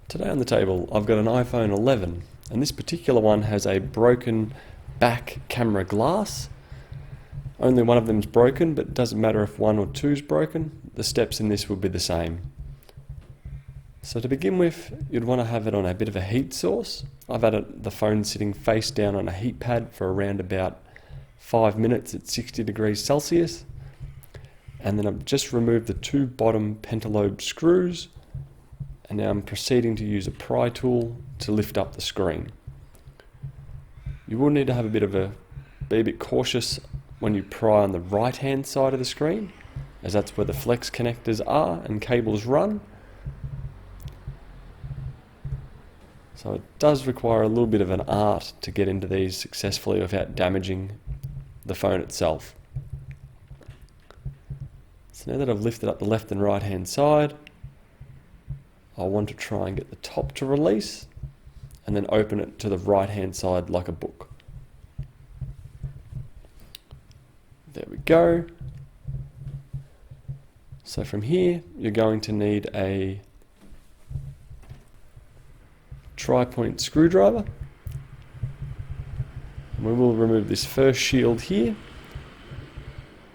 Today on the table I've got an iPhone 11 and this particular one has a broken back camera glass. Only one of them is broken, but it doesn't matter if one or two is broken, the steps in this will be the same. So to begin with, you'd want to have it on a bit of a heat source. I've had the phone sitting face down on a heat pad for around about 5 minutes at 60 degrees Celsius. And then I've just removed the two bottom pentalobe screws, and now I'm proceeding to use a pry tool to lift up the screen. You will need to be a bit cautious when you pry on the right hand side of the screen, as that's where the flex connectors are and cables run. So it does require a little bit of an art to get into these successfully without damaging the phone itself. So now that I've lifted up the left and right hand side, I want to try and get the top to release and then open it to the right hand side like a book. There we go. So from here you're going to need a tri-point screwdriver. And we will remove this first shield here.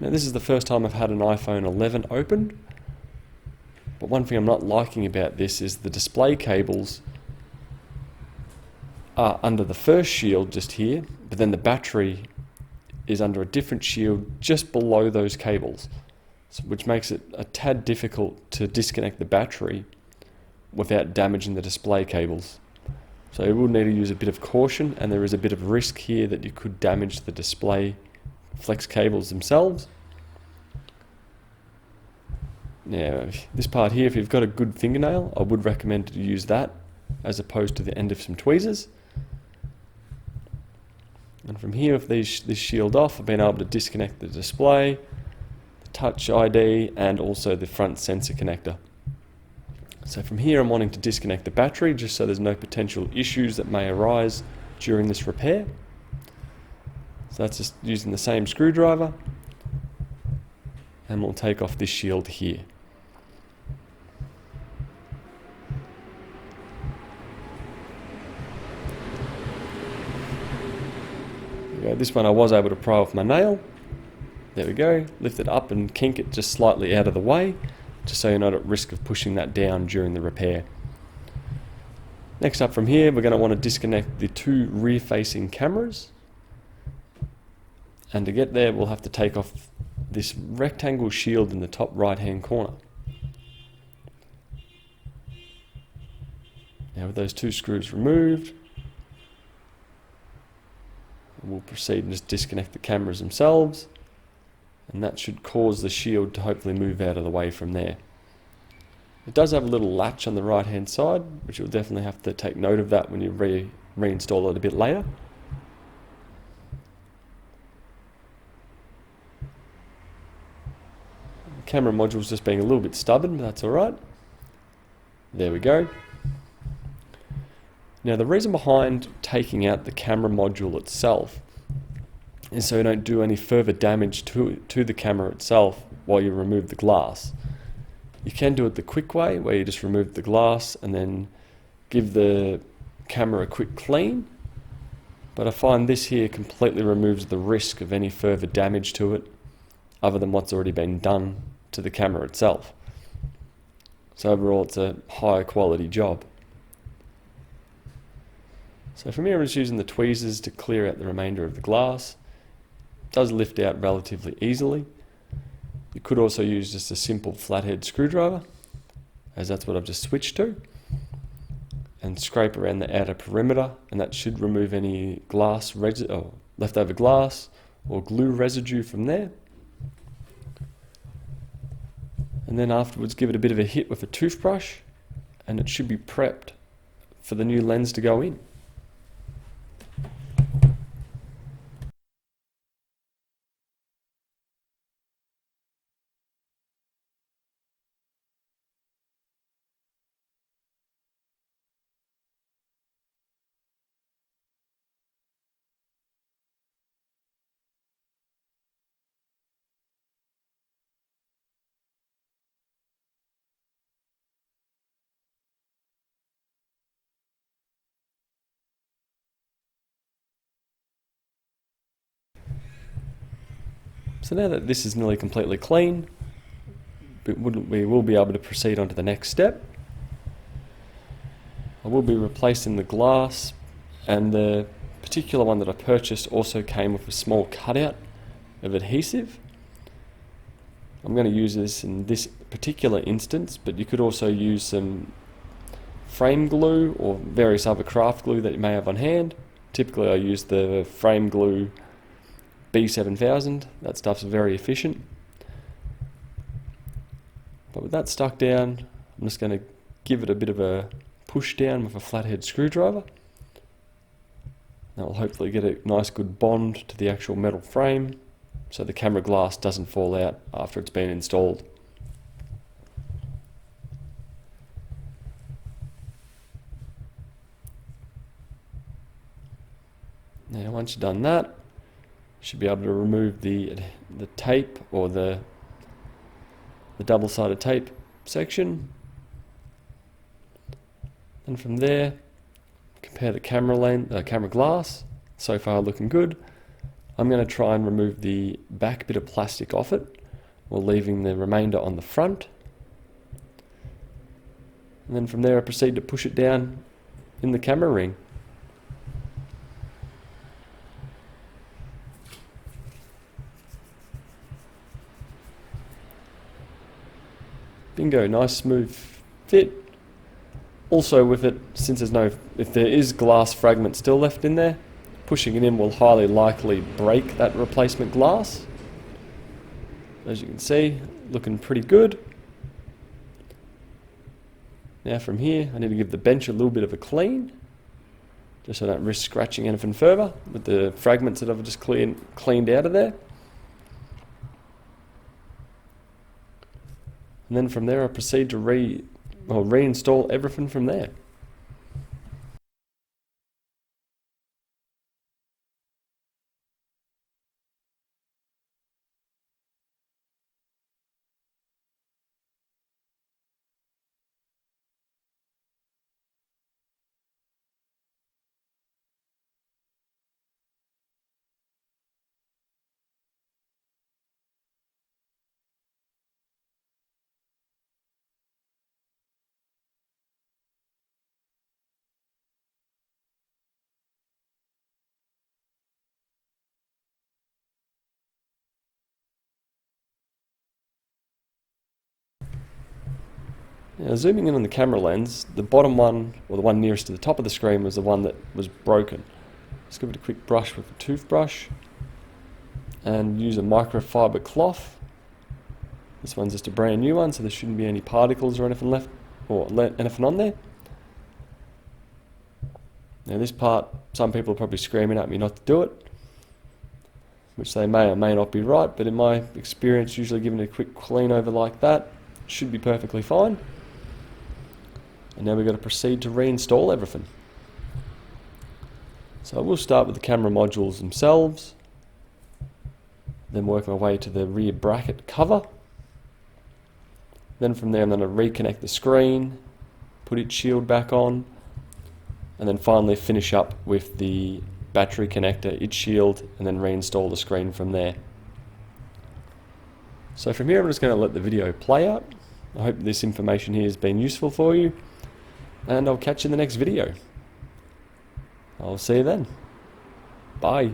Now this is the first time I've had an iPhone 11 opened. But one thing I'm not liking about this is the display cables are under the first shield just here, but then the battery is under a different shield just below those cables, which makes it a tad difficult to disconnect the battery without damaging the display cables. So you will need to use a bit of caution, and there is a bit of risk here that you could damage the display flex cables themselves. Now, this part here, if you've got a good fingernail, I would recommend to use that as opposed to the end of some tweezers. And from here, with this shield off, I've been able to disconnect the display, the touch ID, and also the front sensor connector. So from here, I'm wanting to disconnect the battery just so there's no potential issues that may arise during this repair. So that's just using the same screwdriver, and we'll take off this shield here. This one I was able to pry off my nail. There we go. Lift it up and kink it just slightly out of the way, just so you're not at risk of pushing that down during the repair. Next up from here, we're going to want to disconnect the two rear-facing cameras. And to get there, we'll have to take off this rectangle shield in the top right-hand corner. Now with those two screws removed, we'll proceed and just disconnect the cameras themselves, and that should cause the shield to hopefully move out of the way from there. It does have a little latch on the right hand side, which you'll definitely have to take note of that when you reinstall it a bit later. The camera module's just being a little bit stubborn, but that's alright. There we go. Now the reason behind taking out the camera module itself is so you don't do any further damage to the camera itself while you remove the glass. You can do it the quick way, where you just remove the glass and then give the camera a quick clean, but I find this here completely removes the risk of any further damage to it other than what's already been done to the camera itself. So overall it's a higher quality job. So from here I'm just using the tweezers to clear out the remainder of the glass. It does lift out relatively easily. You could also use just a simple flathead screwdriver, as that's what I've just switched to, and scrape around the outer perimeter, and that should remove any leftover glass or glue residue from there. And then afterwards give it a bit of a hit with a toothbrush, and it should be prepped for the new lens to go in. So now that this is nearly completely clean, we will be able to proceed on to the next step. I will be replacing the glass, and the particular one that I purchased also came with a small cutout of adhesive. I'm going to use this in this particular instance, but you could also use some frame glue or various other craft glue that you may have on hand. Typically I use the frame glue B7000, that stuff's very efficient. But with that stuck down, I'm just going to give it a bit of a push down with a flathead screwdriver. That will hopefully get a nice good bond to the actual metal frame, so the camera glass doesn't fall out after it's been installed. Now once you've done that, you should be able to remove the tape, or the double-sided tape section. And from there, compare the camera glass. So far looking good. I'm going to try and remove the back bit of plastic off it, while leaving the remainder on the front. And then from there I proceed to push it down in the camera ring. Bingo, nice smooth fit. Also with it, since if there is glass fragment still left in there, pushing it in will highly likely break that replacement glass. As you can see, looking pretty good. Now from here, I need to give the bench a little bit of a clean, just so I don't risk scratching anything further with the fragments that I've just cleaned out of there. And then from there I proceed to reinstall everything from there. Now zooming in on the camera lens, the bottom one, or the one nearest to the top of the screen, was the one that was broken. Just give it a quick brush with a toothbrush and use a microfiber cloth. This one's just a brand new one, so there shouldn't be any particles or anything left, or anything on there. Now this part, some people are probably screaming at me not to do it, which they may or may not be right, but in my experience, usually giving it a quick clean over like that should be perfectly fine. And now we've got to proceed to reinstall everything. So we'll start with the camera modules themselves, then work my way to the rear bracket cover. Then from there I'm going to reconnect the screen, put its shield back on, and then finally finish up with the battery connector, its shield, and then reinstall the screen from there. So from here I'm just going to let the video play out. I hope this information here has been useful for you, and I'll catch you in the next video. I'll see you then. Bye.